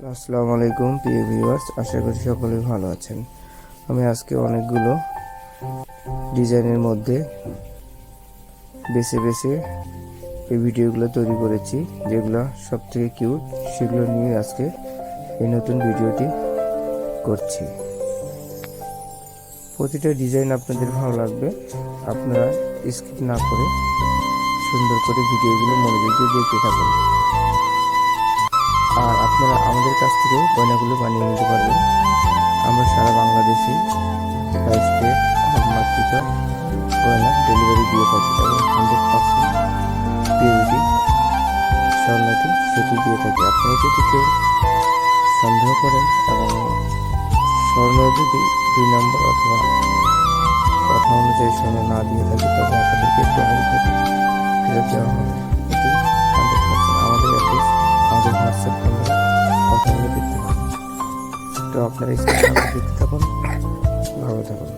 আসসালামু আলাইকুম প্রিয় ভিউয়ার্স, আশা করি সকলেই ভালো আছেন। আমি আজকে অনেকগুলো ডিজাইনের মধ্যে বেছে বেছে এই ভিডিওগুলো তৈরি করেছি, যেগুলো সব থেকে কিউট, সেগুলো নিয়ে আজকে এই নতুন ভিডিওটি করছি। প্রতিটা ডিজাইন আপনাদের ভালো লাগবে, আপনারা স্কিপ না করে সুন্দর করে ভিডিওগুলো মনোযোগ দিয়ে দেখতে থাকুন। আর আপনারা আমাদের কাছ থেকেও গয়নাগুলো বানিয়ে নিতে পারবেন। আমরা সারা বাংলাদেশে ফার্স্টে হলমার্কিত গয়না ডেলিভারি দিয়ে থাকি এবং 100% পিউরিটি স্বর্ণটি সেটি দিয়ে থাকি। আপনারা যদি কেউ সন্দেহ করেন এবং স্বর্ণ যদি 2 নম্বর অথবা কথা অনুযায়ী স্বর্ণ না দিয়ে থাকে, তবে আপনাদেরকে ডবল করে ফেরত দেওয়া হবে। এটি 100%। আমাদের অ্যাড্রেস, আমাদের হোয়াটসঅ্যাপ নাম্বার, কথা বলে দেখতে পাবেন। তো আপনারা স্ক্রিনে দেখতে থাকুন, ভালো থাকুন।